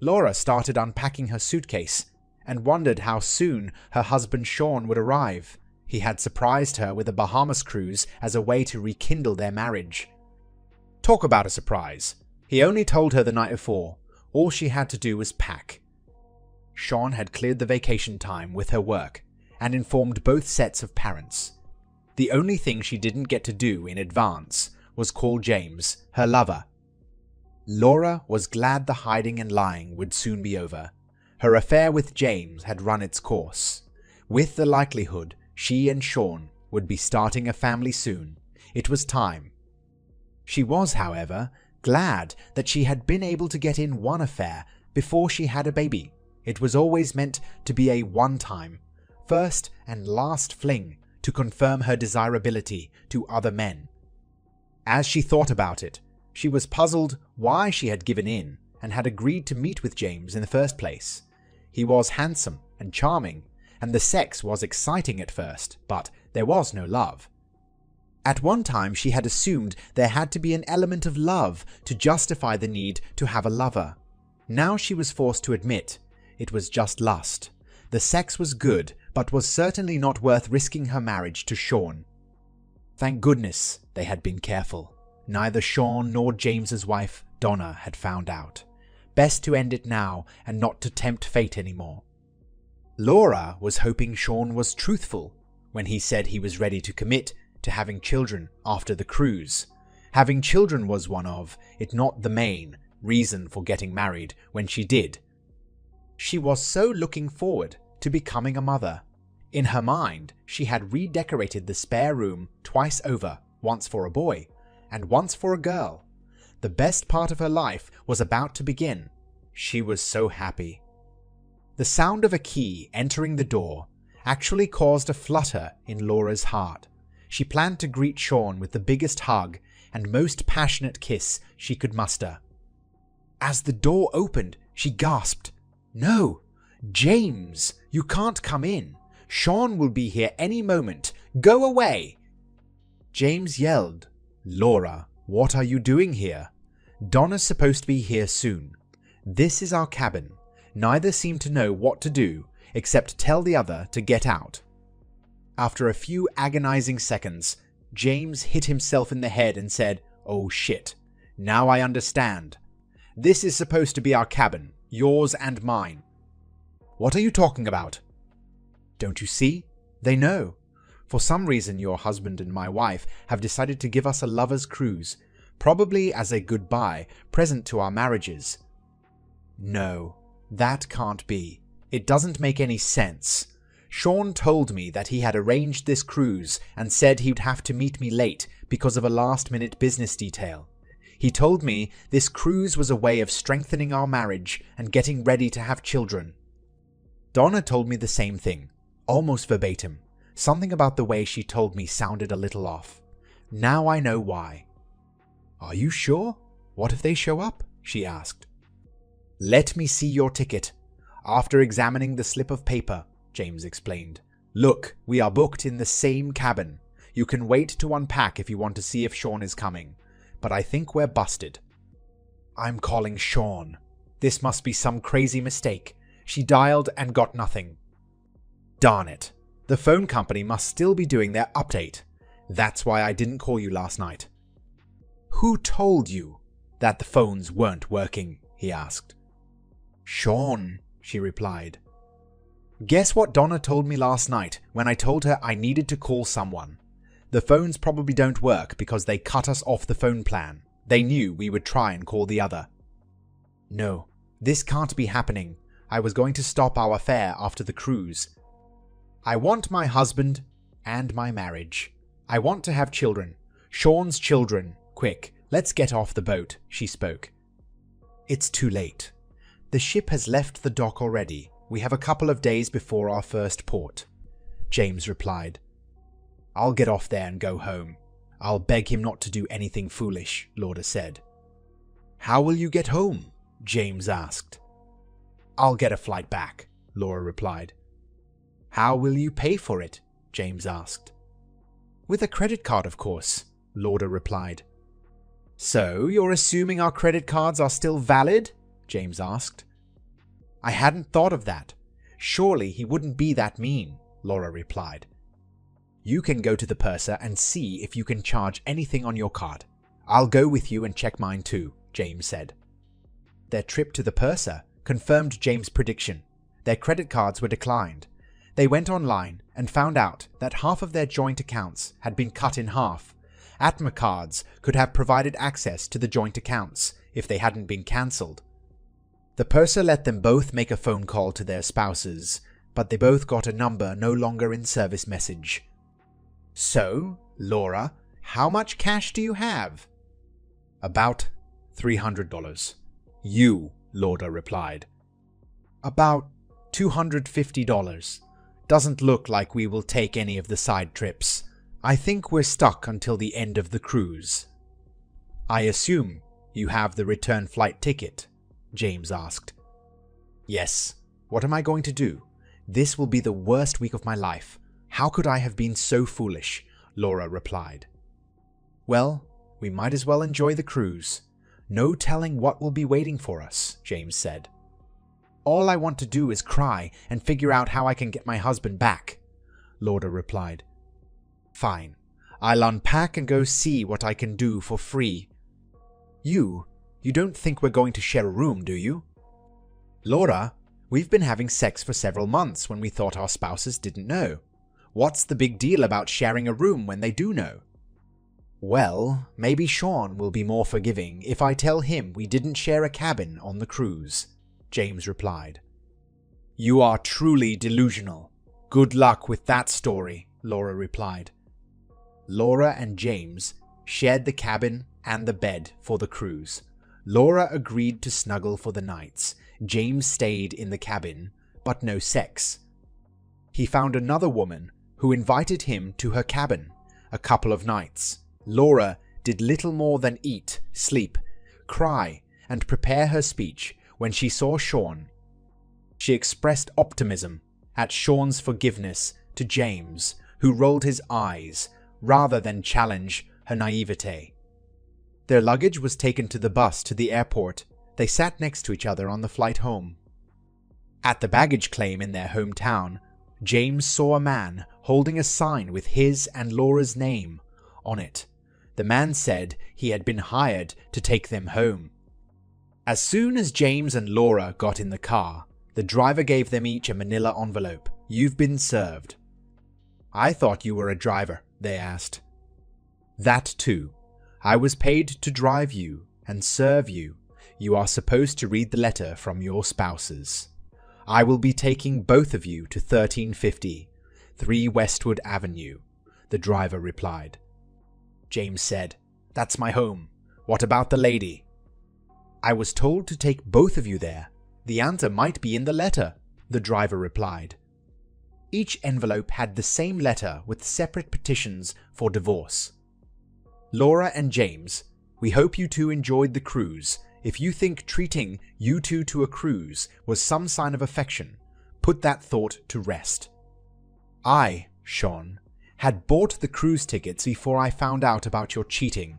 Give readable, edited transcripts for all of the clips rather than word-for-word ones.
Laura started unpacking her suitcase and wondered how soon her husband Sean would arrive. He had surprised her with a Bahamas cruise as a way to rekindle their marriage. Talk about a surprise. He only told her the night before. All she had to do was pack. Sean had cleared the vacation time with her work and informed both sets of parents. The only thing she didn't get to do in advance was call James, her lover. Laura was glad the hiding and lying would soon be over. Her affair with James had run its course. With the likelihood she and Sean would be starting a family soon, it was time. She was, however, glad that she had been able to get in one affair before she had a baby. It was always meant to be a one-time, first and last fling to confirm her desirability to other men. As she thought about it, she was puzzled why she had given in and had agreed to meet with James in the first place. He was handsome and charming, and the sex was exciting at first, but there was no love. At one time she had assumed there had to be an element of love to justify the need to have a lover. Now she was forced to admit it was just lust. The sex was good, but was certainly not worth risking her marriage to Sean. Thank goodness they had been careful. Neither Sean nor James's wife, Donna, had found out. Best to end it now and not to tempt fate anymore. Laura was hoping Sean was truthful when he said he was ready to commit to having children after the cruise. Having children was one of, if not the main, reason for getting married when she did. She was so looking forward to becoming a mother. In her mind, she had redecorated the spare room twice over, once for a boy and once for a girl. The best part of her life was about to begin. She was so happy. The sound of a key entering the door actually caused a flutter in Laura's heart. She planned to greet Sean with the biggest hug and most passionate kiss she could muster. As the door opened, she gasped, "No! James! You can't come in! Sean will be here any moment! Go away!" James yelled, "Laura, what are you doing here? Donna's supposed to be here soon. This is our cabin." Neither seemed to know what to do except tell the other to get out. After a few agonizing seconds, James hit himself in the head and said, "Oh shit, now I understand. This is supposed to be our cabin, yours and mine." "What are you talking about?" "Don't you see? They know. For some reason your husband and my wife have decided to give us a lover's cruise, probably as a goodbye present to our marriages." "No, that can't be. It doesn't make any sense. Sean told me that he had arranged this cruise and said he'd have to meet me late because of a last-minute business detail. He told me this cruise was a way of strengthening our marriage and getting ready to have children." Donna told me the same thing, almost verbatim. Something about the way she told me sounded a little off. Now I know why. "Are you sure? What if they show up?" she asked. "Let me see your ticket." After examining the slip of paper, James explained, "Look, we are booked in the same cabin. You can wait to unpack if you want to see if Sean is coming, but I think we're busted." "I'm calling Sean. This must be some crazy mistake." She dialed and got nothing. "Darn it. The phone company must still be doing their update. That's why I didn't call you last night." "Who told you that the phones weren't working?" he asked. "Sean," she replied. "Guess what Donna told me last night when I told her I needed to call someone? The phones probably don't work because they cut us off the phone plan. They knew we would try and call the other." "No, this can't be happening. I was going to stop our affair after the cruise. I want my husband and my marriage. I want to have children. Sean's children. Quick, let's get off the boat," she spoke. "It's too late. The ship has left the dock already. We have a couple of days before our first port," James replied. "I'll get off there and go home. I'll beg him not to do anything foolish," Laura said. "How will you get home?" James asked. "I'll get a flight back," Laura replied. "How will you pay for it?" James asked. "With a credit card, of course," Laura replied. "So you're assuming our credit cards are still valid?" James asked. I hadn't thought of that. Surely he wouldn't be that mean, Laura replied. You can go to the purser and see if you can charge anything on your card. I'll go with you and check mine too, James said. Their trip to the purser confirmed James' prediction. Their credit cards were declined. They went online and found out that half of their joint accounts had been cut in half. AITA cards could have provided access to the joint accounts if they hadn't been cancelled. The purser let them both make a phone call to their spouses, but they both got a number no longer in service message. So, Laura, how much cash do you have? About $300. You, Laura replied. About $250. Doesn't look like we will take any of the side trips. I think we're stuck until the end of the cruise. I assume you have the return flight ticket, James asked. Yes. What am I going to do? This will be the worst week of my life. How could I have been so foolish? Laura replied. Well, we might as well enjoy the cruise. No telling what will be waiting for us, James said. All I want to do is cry and figure out how I can get my husband back, Laura replied. Fine. I'll unpack and go see what I can do for free. You don't think we're going to share a room, do you? Laura, we've been having sex for several months when we thought our spouses didn't know. What's the big deal about sharing a room when they do know? Well, maybe Sean will be more forgiving if I tell him we didn't share a cabin on the cruise, James replied. You are truly delusional. Good luck with that story, Laura replied. Laura and James shared the cabin and the bed for the cruise. Laura agreed to snuggle for the nights. James stayed in the cabin, but no sex. He found another woman who invited him to her cabin a couple of nights. Laura did little more than eat, sleep, cry, and prepare her speech when she saw Sean. She expressed optimism at Sean's forgiveness to James, who rolled his eyes rather than challenge her naivete. Their luggage was taken to the bus to the airport. They sat next to each other on the flight home. At the baggage claim in their hometown, James saw a man holding a sign with his and Laura's name on it. The man said he had been hired to take them home. As soon as James and Laura got in the car, the driver gave them each a manila envelope. You've been served. I thought you were a driver, they asked. That too. I was paid to drive you and serve you. You are supposed to read the letter from your spouses. I will be taking both of you to 1350, 3 Westwood Avenue, the driver replied. James said, That's my home. What about the lady? I was told to take both of you there. The answer might be in the letter, the driver replied. Each envelope had the same letter with separate petitions for divorce. Laura and James, we hope you two enjoyed the cruise. If you think treating you two to a cruise was some sign of affection, put that thought to rest. I, Sean, had bought the cruise tickets before I found out about your cheating.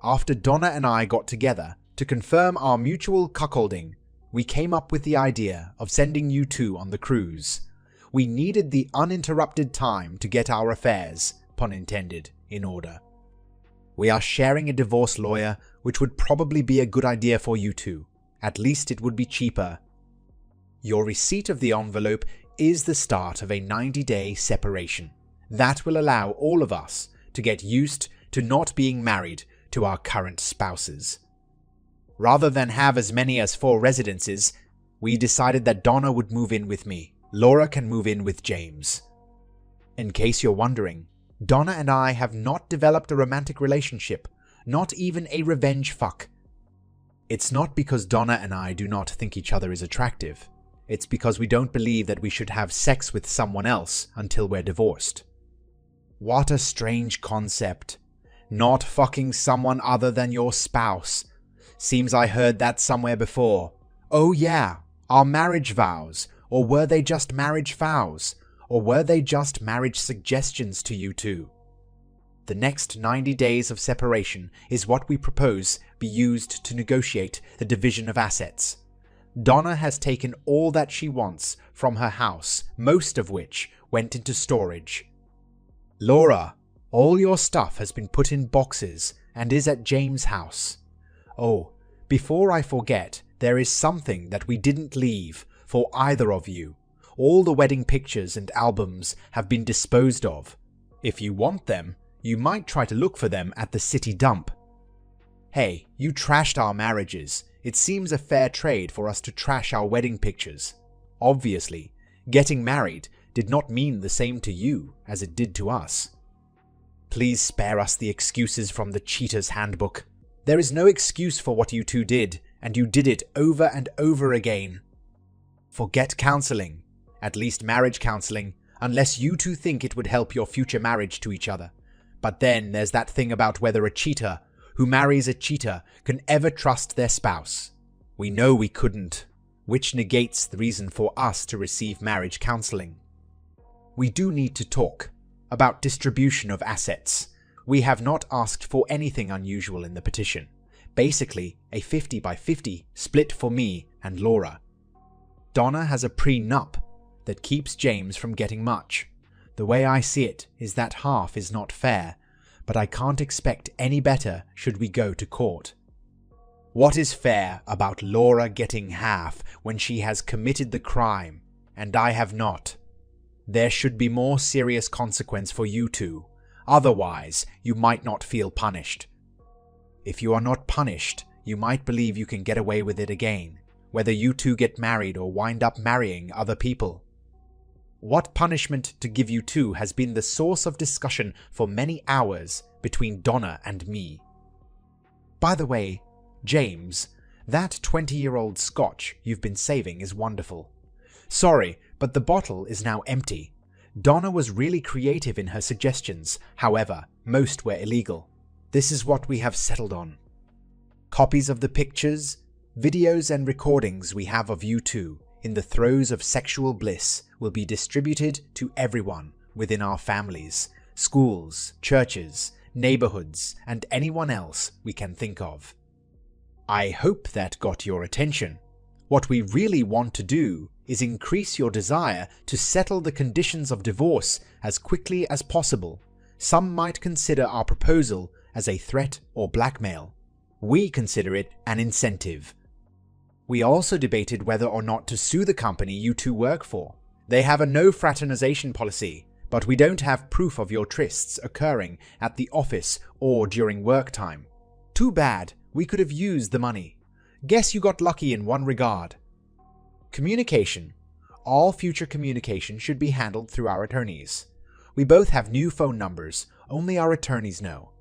After Donna and I got together to confirm our mutual cuckolding, we came up with the idea of sending you two on the cruise. We needed the uninterrupted time to get our affairs, pun intended, in order. We are sharing a divorce lawyer, which would probably be a good idea for you two. At least it would be cheaper. Your receipt of the envelope is the start of a 90-day separation. That will allow all of us to get used to not being married to our current spouses. Rather than have as many as 4 residences, we decided that Donna would move in with me. Laura can move in with James. In case you're wondering, Donna and I have not developed a romantic relationship, not even a revenge fuck. It's not because Donna and I do not think each other is attractive. It's because we don't believe that we should have sex with someone else until we're divorced. What a strange concept. Not fucking someone other than your spouse. Seems I heard that somewhere before. Oh yeah, our marriage vows. Or were they just marriage vows? Or were they just marriage suggestions to you two? The next 90 days of separation is what we propose be used to negotiate the division of assets. Donna has taken all that she wants from her house, most of which went into storage. Laura, all your stuff has been put in boxes and is at James' house. Oh, before I forget, there is something that we didn't leave for either of you. All the wedding pictures and albums have been disposed of. If you want them, you might try to look for them at the city dump. Hey, you trashed our marriages. It seems a fair trade for us to trash our wedding pictures. Obviously, getting married did not mean the same to you as it did to us. Please spare us the excuses from the cheater's handbook. There is no excuse for what you two did, and you did it over and over again. Forget counseling, at least marriage counseling, unless you two think it would help your future marriage to each other. But then there's that thing about whether a cheater who marries a cheater can ever trust their spouse. We know we couldn't, which negates the reason for us to receive marriage counseling. We do need to talk about distribution of assets. We have not asked for anything unusual in the petition. Basically, a 50-by-50 split for me and Laura. Donna has a prenup that keeps James from getting much. The way I see it is that half is not fair, but I can't expect any better should we go to court. What is fair about Laura getting half when she has committed the crime, and I have not? There should be more serious consequence for you two, otherwise you might not feel punished. If you are not punished, you might believe you can get away with it again, whether you two get married or wind up marrying other people. What punishment to give you two has been the source of discussion for many hours between Donna and me. By the way, James, that 20-year-old scotch you've been saving is wonderful. Sorry, but the bottle is now empty. Donna was really creative in her suggestions, however, most were illegal. This is what we have settled on. Copies of the pictures, videos and recordings we have of you two in the throes of sexual bliss will be distributed to everyone within our families, schools, churches, neighborhoods, and anyone else we can think of. I hope that got your attention. What we really want to do is increase your desire to settle the conditions of divorce as quickly as possible. Some might consider our proposal as a threat or blackmail. We consider it an incentive. We also debated whether or not to sue the company you two work for. They have a no fraternization policy, but we don't have proof of your trysts occurring at the office or during work time. Too bad, we could have used the money. Guess you got lucky in one regard. Communication. All future communication should be handled through our attorneys. We both have new phone numbers, only our attorneys know.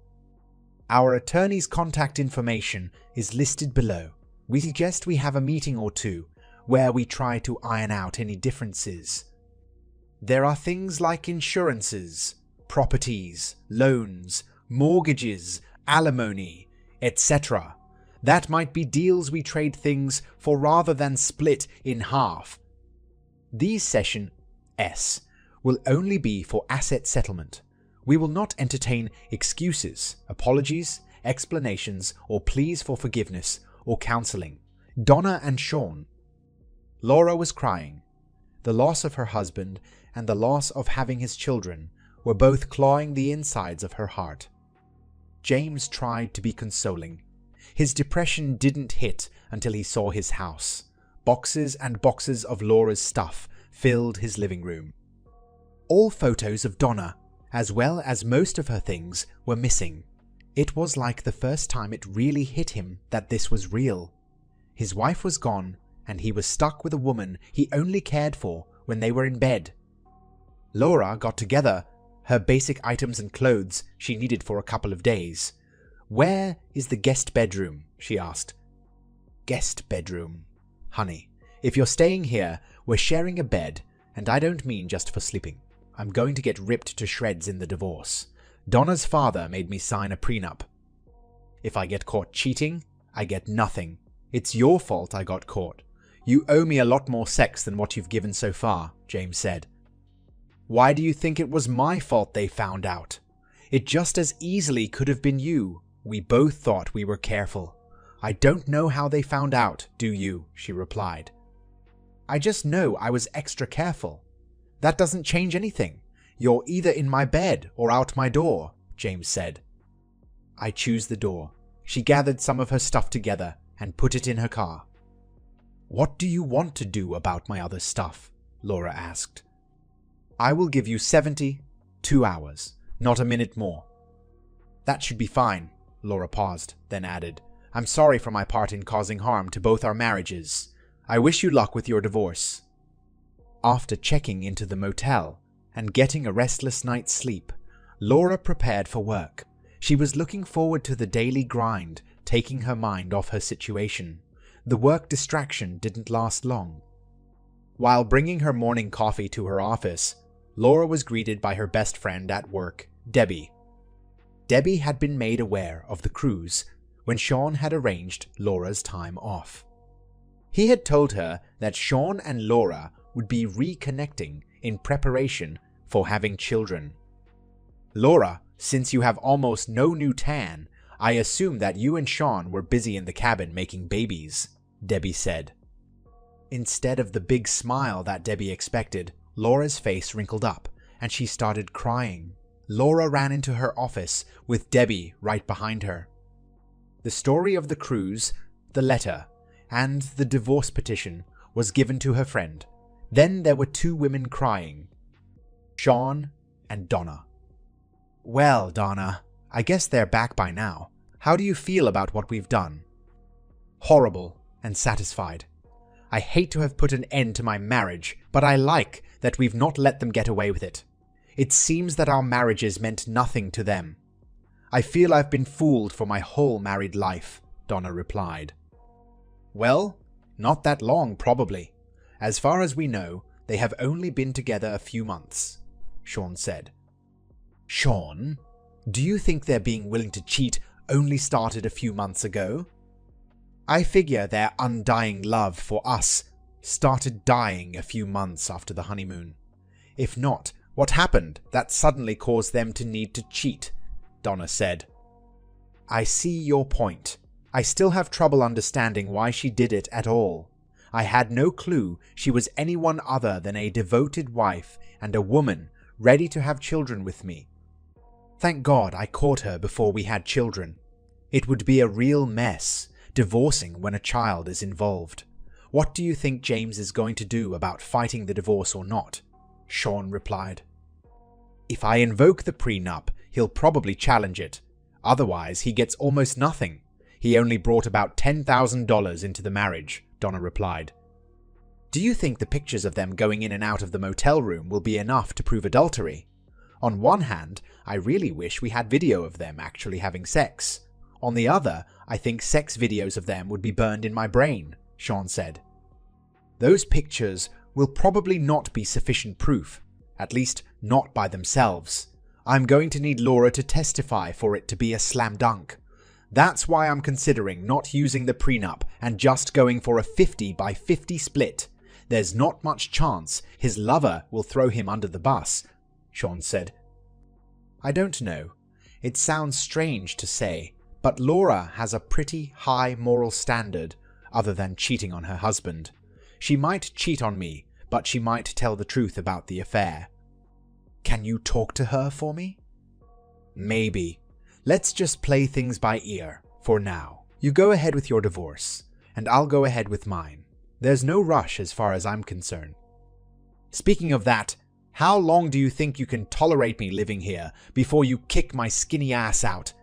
Our attorney's contact information is listed below. We suggest we have a meeting or two where we try to iron out any differences. There are things like insurances, properties, loans, mortgages, alimony, etc. That might be deals we trade things for rather than split in half. These session S will only be for asset settlement. We will not entertain excuses, apologies, explanations, or pleas for forgiveness or counseling. Donna and Sean. Laura was crying. The loss of her husband and the loss of having his children were both clawing the insides of her heart. James tried to be consoling. His depression didn't hit until he saw his house. Boxes and boxes of Laura's stuff filled his living room. All photos of Donna, as well as most of her things, were missing. It was like the first time it really hit him that this was real. His wife was gone, and he was stuck with a woman he only cared for when they were in bed. Laura got together her basic items and clothes she needed for a couple of days. "Where is the guest bedroom?" she asked. "Guest bedroom. Honey, if you're staying here, we're sharing a bed, and I don't mean just for sleeping. I'm going to get ripped to shreds in the divorce. Donna's father made me sign a prenup. If I get caught cheating, I get nothing. It's your fault I got caught. You owe me a lot more sex than what you've given so far," James said. "Why do you think it was my fault they found out? It just as easily could have been you. We both thought we were careful. "I don't know how they found out, do you?" she replied. "I just know I was extra careful. That doesn't change anything. You're either in my bed or out my door," James said. "I choose the door." She gathered some of her stuff together and put it in her car. "What do you want to do about my other stuff?" Laura asked. "I will give you 72 hours, not a minute more." "That should be fine," Laura paused, then added, "I'm sorry for my part in causing harm to both our marriages. I wish you luck with your divorce." After checking into the motel and getting a restless night's sleep, Laura prepared for work. She was looking forward to the daily grind, taking her mind off her situation. The work distraction didn't last long. While bringing her morning coffee to her office, Laura was greeted by her best friend at work, Debbie. Debbie had been made aware of the cruise when Sean had arranged Laura's time off. He had told her that Sean and Laura would be reconnecting in preparation for having children. "Laura, since you have almost no new tan, I assume that you and Sean were busy in the cabin making babies," Debbie said. Instead of the big smile that Debbie expected, Laura's face wrinkled up and she started crying. Laura ran into her office with Debbie right behind her. The story of the cruise, the letter, and the divorce petition was given to her friend. Then there were two women crying, Sean and Donna. "Well, Donna, I guess they're back by now. How do you feel about what we've done?" "Horrible and satisfied. I hate to have put an end to my marriage, but I like that we've not let them get away with it. It seems that our marriages meant nothing to them. I feel I've been fooled for my whole married life," Donna replied. "Well, not that long, probably. As far as we know, they have only been together a few months," Sean said. "Sean, do you think their being willing to cheat only started a few months ago? I figure their undying love for us started dying a few months after the honeymoon. If not, what happened that suddenly caused them to need to cheat?" Donna said. "I see your point. I still have trouble understanding why she did it at all. I had no clue she was anyone other than a devoted wife and a woman ready to have children with me. Thank God I caught her before we had children. It would be a real mess, divorcing when a child is involved. What do you think James is going to do about fighting the divorce or not?" Sean replied. "If I invoke the prenup, he'll probably challenge it. Otherwise, he gets almost nothing. He only brought about $10,000 into the marriage," Donna replied. "Do you think the pictures of them going in and out of the motel room will be enough to prove adultery? On one hand, I really wish we had video of them actually having sex. On the other, I think sex videos of them would be burned in my brain," Sean said. "Those pictures will probably not be sufficient proof, at least not by themselves. I'm going to need Laura to testify for it to be a slam dunk. That's why I'm considering not using the prenup and just going for a 50-by-50 split. There's not much chance his lover will throw him under the bus," Sean said. "I don't know. It sounds strange to say, but Laura has a pretty high moral standard other than cheating on her husband. She might cheat on me, but she might tell the truth about the affair." "Can you talk to her for me?" "Maybe. Let's just play things by ear, for now. You go ahead with your divorce, and I'll go ahead with mine. There's no rush as far as I'm concerned. Speaking of that, how long do you think you can tolerate me living here before you kick my skinny ass out?"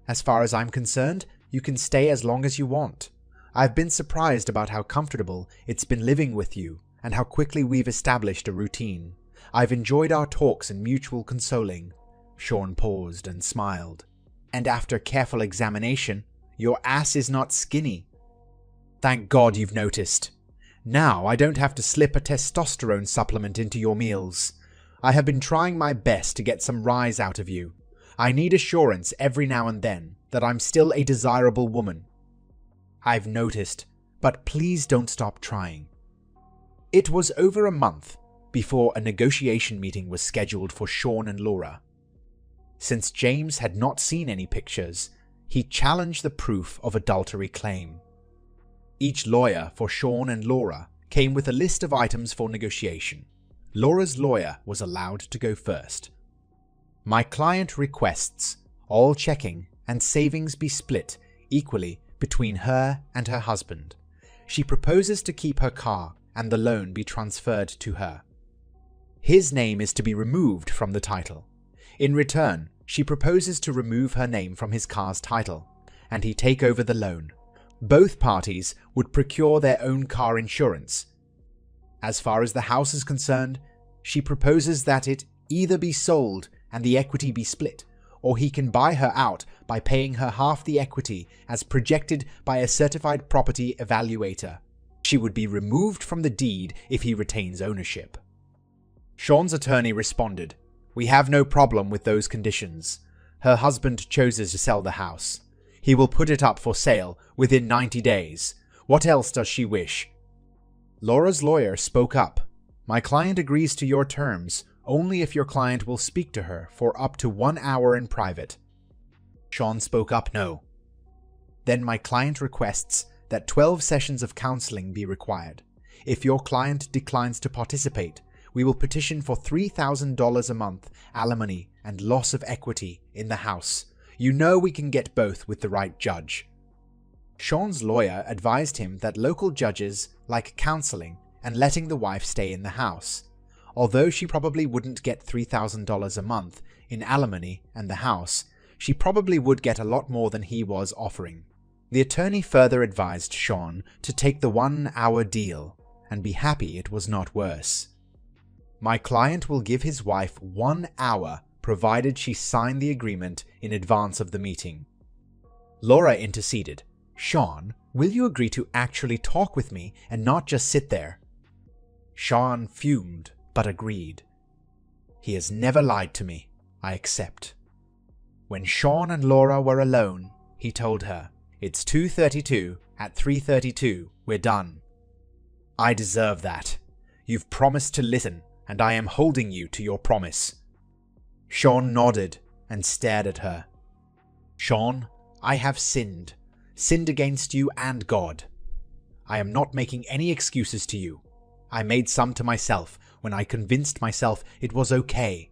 "As far as I'm concerned, you can stay as long as you want. I've been surprised about how comfortable it's been living with you and how quickly we've established a routine. I've enjoyed our talks and mutual consoling." Sean paused and smiled. "And after careful examination, your ass is not skinny. Thank God you've noticed. Now I don't have to slip a testosterone supplement into your meals. I have been trying my best to get some rise out of you. I need assurance every now and then that I'm still a desirable woman." "I've noticed, but please don't stop trying." It was over a month before a negotiation meeting was scheduled for Sean and Laura. Since James had not seen any pictures, he challenged the proof of adultery claim. Each lawyer for Sean and Laura came with a list of items for negotiation. Laura's lawyer was allowed to go first. My client requests all checking and savings be split equally between her and her husband. She proposes to keep her car and the loan be transferred to her. His name is to be removed from the title. In return, she proposes to remove her name from his car's title, and he take over the loan. Both parties would procure their own car insurance. As far as the house is concerned, she proposes that it either be sold and the equity be split, or he can buy her out by paying her half the equity as projected by a certified property evaluator. She would be removed from the deed if he retains ownership. Sean's attorney responded, "We have no problem with those conditions. Her husband chooses to sell the house. He will put it up for sale within 90 days. What else does she wish?" Laura's lawyer spoke up. "My client agrees to your terms only if your client will speak to her for up to 1 hour in private." Sean spoke up no. "Then my client requests that 12 sessions of counseling be required. If your client declines to participate, we will petition for $3,000 a month alimony and loss of equity in the house. You know we can get both with the right judge." Sean's lawyer advised him that local judges like counseling and letting the wife stay in the house. Although she probably wouldn't get $3,000 a month in alimony and the house, she probably would get a lot more than he was offering. The attorney further advised Sean to take the 1-hour deal and be happy it was not worse. "My client will give his wife 1 hour provided she sign the agreement in advance of the meeting." Laura interceded. "Sean, will you agree to actually talk with me and not just sit there?" Sean fumed, but agreed. "He has never lied to me. I accept." When Sean and Laura were alone, he told her, "It's 2:32. At 3:32, we're done." "I deserve that. You've promised to listen, and I am holding you to your promise." Sean nodded and stared at her. "Sean, I have sinned against you and God. I am not making any excuses to you. I made some to myself when I convinced myself it was okay.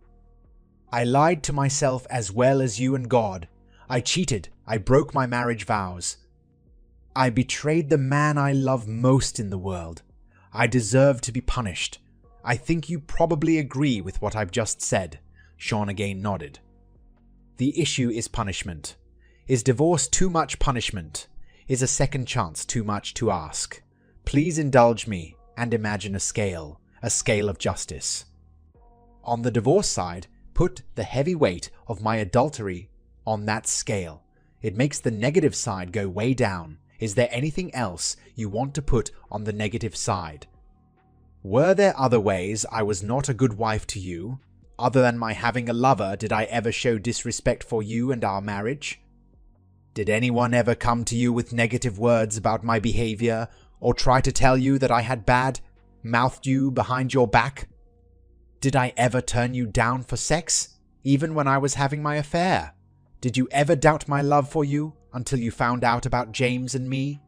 I lied to myself as well as you and God. I cheated. I broke my marriage vows. I betrayed the man I love most in the world. I deserve to be punished. I think you probably agree with what I've just said." Sean again nodded. "The issue is punishment. Is divorce too much punishment? Is a second chance too much to ask? Please indulge me and imagine a scale of justice. On the divorce side, put the heavy weight of my adultery on that scale. It makes the negative side go way down. Is there anything else you want to put on the negative side? Were there other ways I was not a good wife to you? Other than my having a lover, did I ever show disrespect for you and our marriage? Did anyone ever come to you with negative words about my behavior, or try to tell you that I had mouthed you behind your back? Did I ever turn you down for sex, even when I was having my affair? Did you ever doubt my love for you until you found out about James and me?"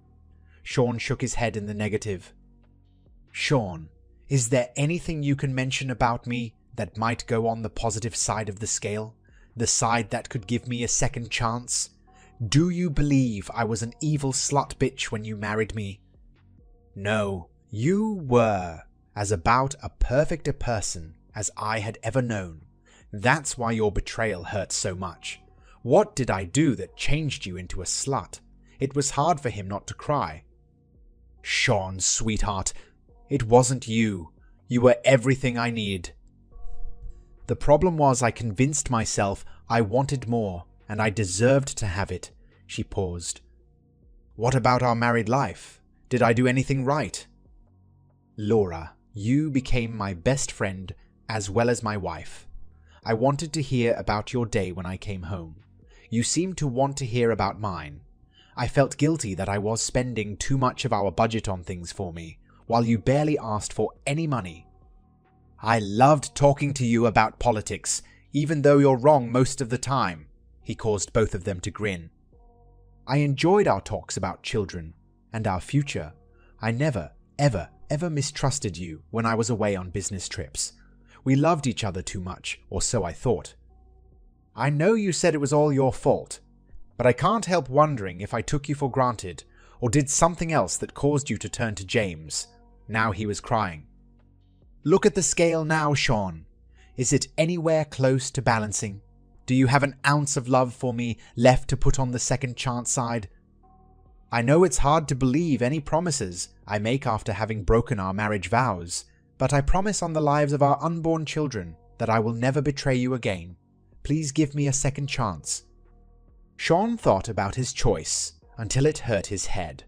Sean shook his head in the negative. "Sean, is there anything you can mention about me that might go on the positive side of the scale? The side that could give me a second chance? Do you believe I was an evil slut bitch when you married me? No, you were as about a perfect a person as I had ever known. That's why your betrayal hurt so much. What did I do that changed you into a slut?" It was hard for him not to cry. "Sean, sweetheart, it wasn't you. You were everything I needed. The problem was I convinced myself I wanted more, and I deserved to have it." She paused. "What about our married life? Did I do anything right?" "Laura, you became my best friend as well as my wife. I wanted to hear about your day when I came home. You seemed to want to hear about mine. I felt guilty that I was spending too much of our budget on things for me, while you barely asked for any money. I loved talking to you about politics, even though you're wrong most of the time." He caused both of them to grin. I enjoyed our talks about children and our future. I never, ever mistrusted you when I was away on business trips. We loved each other too much, or so I thought. I know you said it was all your fault, but I can't help wondering if I took you for granted or did something else that caused you to turn to James. Now he was crying. Look at the scale now, Sean. Is it anywhere close to balancing? Do you have an ounce of love for me left to put on the second chance side? I know it's hard to believe any promises I make after having broken our marriage vows, but I promise on the lives of our unborn children that I will never betray you again. Please give me a second chance. Sean thought about his choice until it hurt his head.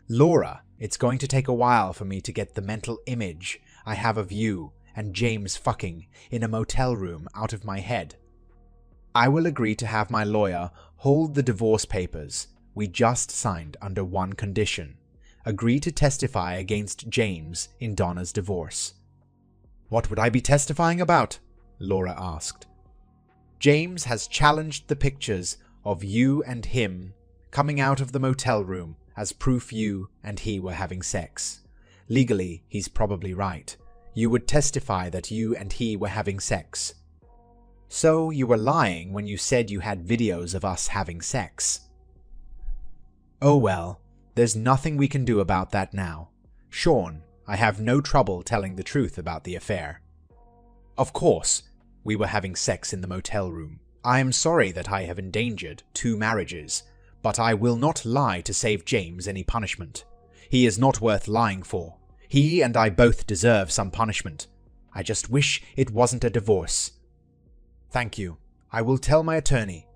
Laura, it's going to take a while for me to get the mental image I have of you and James fucking in a motel room out of my head. I will agree to have my lawyer hold the divorce papers we just signed under one condition. Agree to testify against James in Donna's divorce. What would I be testifying about? Laura asked. James has challenged the pictures of you and him coming out of the motel room as proof you and he were having sex. Legally, he's probably right. You would testify that you and he were having sex. So you were lying when you said you had videos of us having sex. Oh well, there's nothing we can do about that now. Sean, I have no trouble telling the truth about the affair. Of course, we were having sex in the motel room. I am sorry that I have endangered 2 marriages, but I will not lie to save James any punishment. He is not worth lying for. He and I both deserve some punishment. I just wish it wasn't a divorce. Thank you. I will tell my attorney.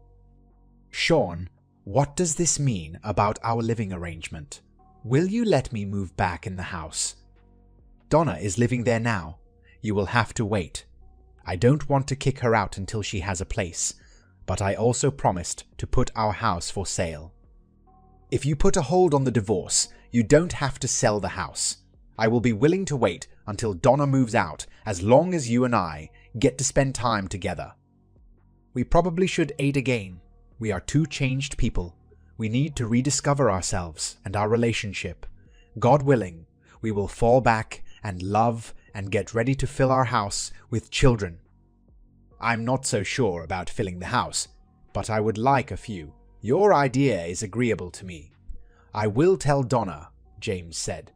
Sean, what does this mean about our living arrangement? Will you let me move back in the house? Donna is living there now. You will have to wait. I don't want to kick her out until she has a place, but I also promised to put our house for sale. If you put a hold on the divorce, you don't have to sell the house. I will be willing to wait until Donna moves out as long as you and I get to spend time together. We probably should date again. We are 2 changed people. We need to rediscover ourselves and our relationship. God willing, we will fall back and love and get ready to fill our house with children. I'm not so sure about filling the house, but I would like a few. Your idea is agreeable to me. I will tell Donna, James said.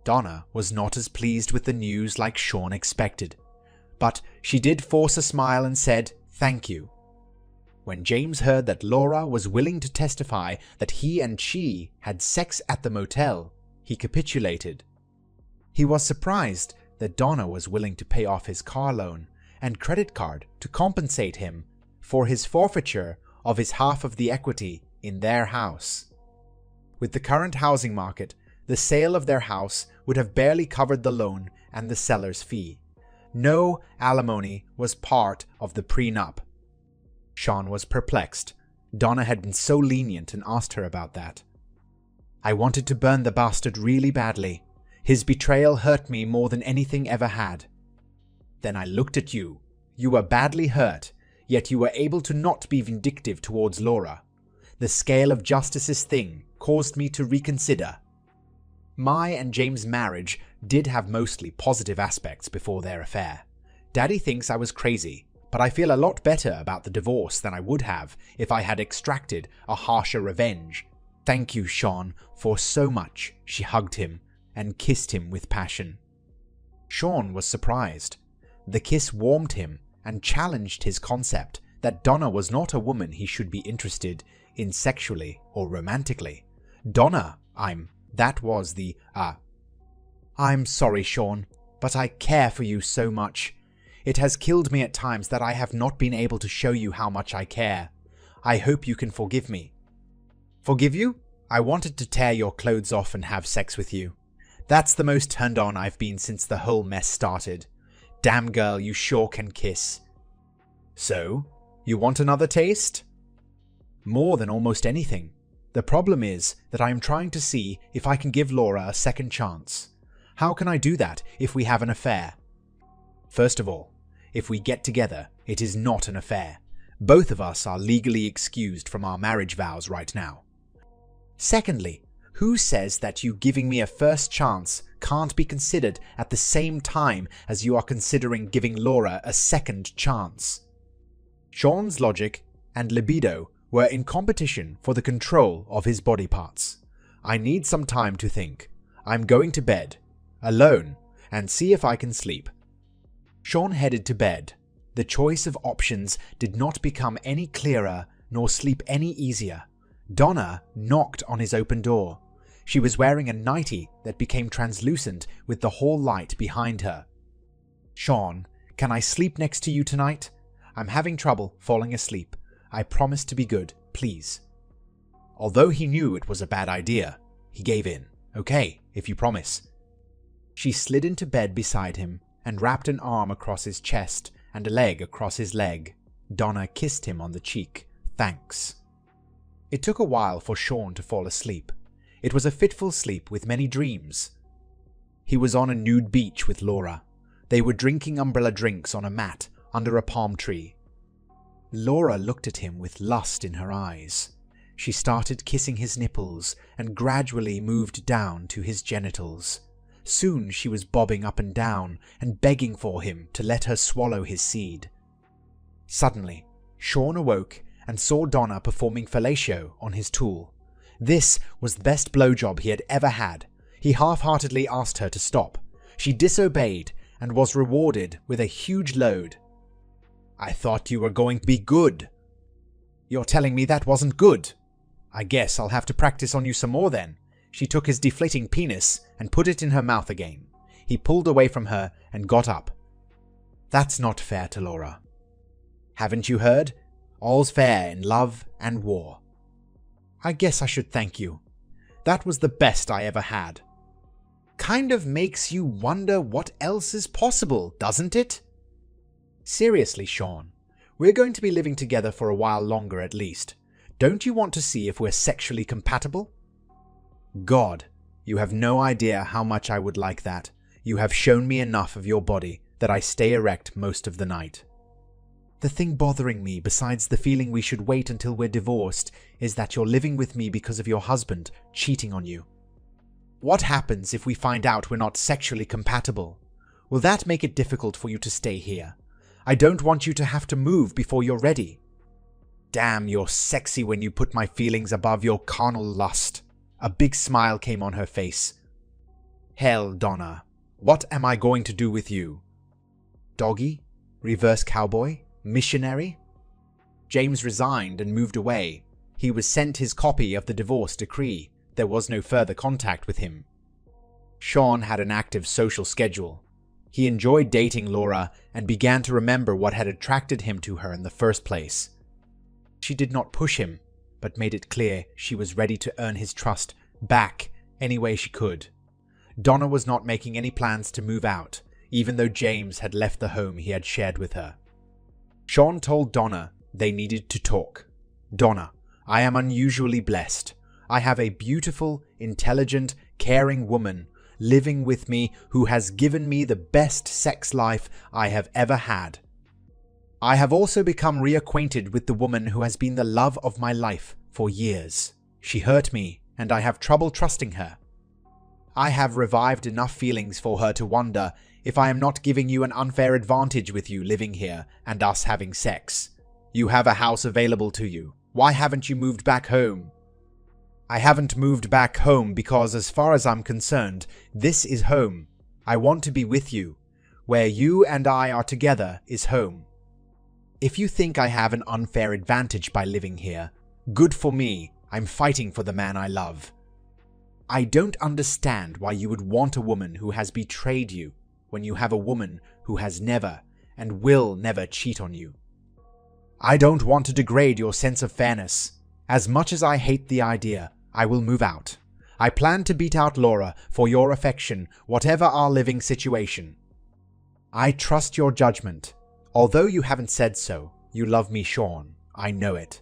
Donna was not as pleased with the news like Sean expected, but she did force a smile and said, "Thank you." When James heard that Laura was willing to testify that he and she had sex at the motel, he capitulated. He was surprised that Donna was willing to pay off his car loan and credit card to compensate him for his forfeiture of his half of the equity in their house. With the current housing market, the sale of their house would have barely covered the loan and the seller's fee. No alimony was part of the prenup. Sean was perplexed. Donna had been so lenient and asked her about that. I wanted to burn the bastard really badly. His betrayal hurt me more than anything ever had. Then I looked at you. You were badly hurt, yet you were able to not be vindictive towards Laura. The scale of justice's thing caused me to reconsider. My and James' marriage did have mostly positive aspects before their affair. Daddy thinks I was crazy, but I feel a lot better about the divorce than I would have if I had extracted a harsher revenge. Thank you, Sean, for so much. She hugged him and kissed him with passion. Sean was surprised. The kiss warmed him and challenged his concept that Donna was not a woman he should be interested in sexually or romantically. Donna, that was the, I'm sorry, Sean, but I care for you so much. It has killed me at times that I have not been able to show you how much I care. I hope you can forgive me. Forgive you? I wanted to tear your clothes off and have sex with you. That's the most turned on I've been since the whole mess started. Damn girl, you sure can kiss. So, you want another taste? More than almost anything. The problem is that I am trying to see if I can give Laura a second chance. How can I do that if we have an affair? First of all, if we get together, it is not an affair. Both of us are legally excused from our marriage vows right now. Secondly, who says that you giving me a first chance can't be considered at the same time as you are considering giving Laura a second chance? Sean's logic and libido were in competition for the control of his body parts. I need some time to think. I'm going to bed, alone, and see if I can sleep. Sean headed to bed. The choice of options did not become any clearer nor sleep any easier. Donna knocked on his open door. She was wearing a nightie that became translucent with the hall light behind her. "Sean, can I sleep next to you tonight? I'm having trouble falling asleep. I promise to be good, please." Although he knew it was a bad idea, he gave in. "Okay, if you promise." She slid into bed beside him and wrapped an arm across his chest and a leg across his leg. Donna kissed him on the cheek. "Thanks." It took a while for Sean to fall asleep. It was a fitful sleep with many dreams. He was on a nude beach with Laura. They were drinking umbrella drinks on a mat under a palm tree. Laura looked at him with lust in her eyes. She started kissing his nipples and gradually moved down to his genitals. Soon she was bobbing up and down and begging for him to let her swallow his seed. Suddenly, Sean awoke and saw Donna performing fellatio on his tool. This was the best blowjob he had ever had. He half-heartedly asked her to stop. She disobeyed and was rewarded with a huge load. "I thought you were going to be good." "You're telling me that wasn't good? I guess I'll have to practice on you some more then." She took his deflating penis and put it in her mouth again. He pulled away from her and got up. "That's not fair to Laura. Haven't you heard? All's fair in love and war." "I guess I should thank you. That was the best I ever had." Kind of makes you wonder what else is possible, doesn't it? Seriously, Sean, we're going to be living together for a while longer at least. Don't you want to see if we're sexually compatible? God, you have no idea how much I would like that. You have shown me enough of your body that I stay erect most of the night. The thing bothering me, besides the feeling we should wait until we're divorced, is that you're living with me because of your husband cheating on you. What happens if we find out we're not sexually compatible? Will that make it difficult for you to stay here? I don't want you to have to move before you're ready. Damn, you're sexy when you put my feelings above your carnal lust. A big smile came on her face. Hell, Donna, what am I going to do with you? Doggy? Reverse cowboy? Missionary? James resigned and moved away. He was sent his copy of the divorce decree. There was no further contact with him. Sean had an active social schedule. He enjoyed dating Laura and began to remember what had attracted him to her in the first place. She did not push him, but made it clear she was ready to earn his trust back any way she could. Donna was not making any plans to move out, even though James had left the home he had shared with her. Sean told Donna they needed to talk. Donna, I am unusually blessed. I have a beautiful, intelligent, caring woman living with me who has given me the best sex life I have ever had. I have also become reacquainted with the woman who has been the love of my life for years. She hurt me, and I have trouble trusting her. I have revived enough feelings for her to wonder if I am not giving you an unfair advantage with you living here and us having sex. You have a house available to you. Why haven't you moved back home? I haven't moved back home because, as far as I'm concerned, this is home. I want to be with you. Where you and I are together is home. If you think I have an unfair advantage by living here, good for me. I'm fighting for the man I love. I don't understand why you would want a woman who has betrayed you when you have a woman who has never and will never cheat on you. I don't want to degrade your sense of fairness. As much as I hate the idea, I will move out. I plan to beat out Laura for your affection, whatever our living situation. I trust your judgment. Although you haven't said so, you love me, Sean. I know it.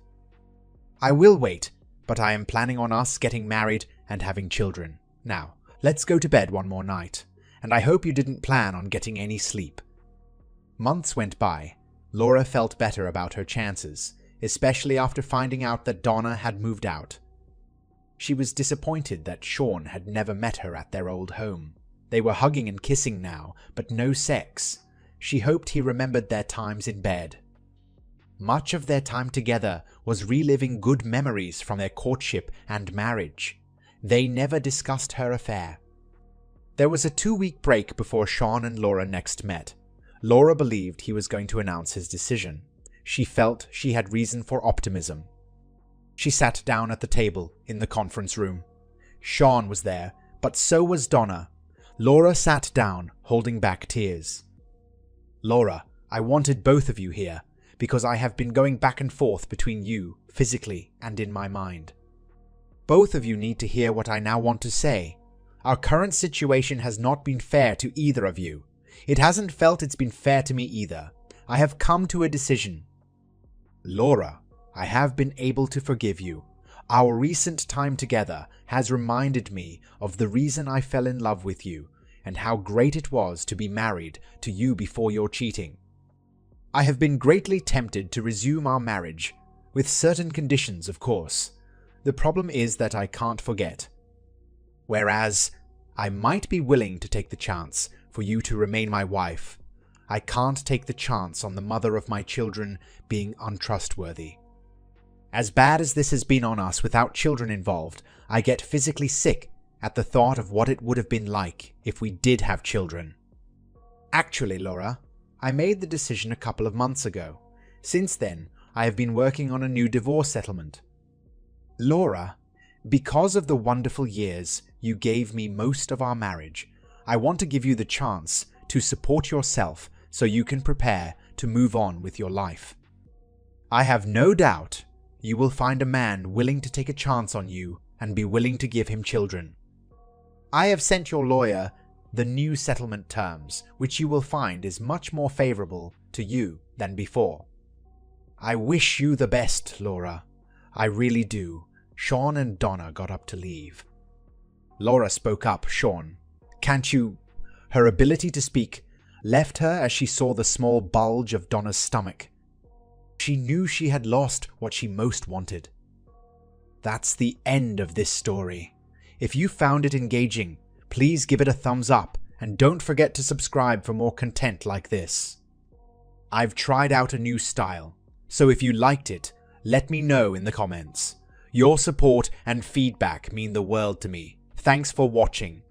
I will wait, but I am planning on us getting married and having children. Now, let's go to bed one more night, and I hope you didn't plan on getting any sleep. Months went by. Laura felt better about her chances, especially after finding out that Donna had moved out. She was disappointed that Sean had never met her at their old home. They were hugging and kissing now, but no sex. She hoped he remembered their times in bed. Much of their time together was reliving good memories from their courtship and marriage. They never discussed her affair. There was a 2-week break before Sean and Laura next met. Laura believed he was going to announce his decision. She felt she had reason for optimism. She sat down at the table in the conference room. Sean was there, but so was Donna. Laura sat down, holding back tears. "Laura, I wanted both of you here, because I have been going back and forth between you, physically and in my mind. Both of you need to hear what I now want to say. Our current situation has not been fair to either of you. It hasn't felt it's been fair to me either. I have come to a decision. Laura, I have been able to forgive you. Our recent time together has reminded me of the reason I fell in love with you and how great it was to be married to you before your cheating. I have been greatly tempted to resume our marriage, with certain conditions, of course. The problem is that I can't forget. Whereas I might be willing to take the chance for you to remain my wife, I can't take the chance on the mother of my children being untrustworthy. As bad as this has been on us without children involved, I get physically sick at the thought of what it would have been like if we did have children. Actually, Laura, I made the decision a couple of months ago. Since then, I have been working on a new divorce settlement. Laura, because of the wonderful years you gave me most of our marriage, I want to give you the chance to support yourself so you can prepare to move on with your life. I have no doubt you will find a man willing to take a chance on you and be willing to give him children. I have sent your lawyer the new settlement terms, which you will find is much more favorable to you than before. I wish you the best, Laura. I really do. Sean and Donna got up to leave. Laura spoke up, Sean. Can't you? Her ability to speak left her as she saw the small bulge of Donna's stomach. She knew she had lost what she most wanted. That's the end of this story. If you found it engaging, please give it a thumbs up and don't forget to subscribe for more content like this. I've tried out a new style, so if you liked it, let me know in the comments. Your support and feedback mean the world to me. Thanks for watching.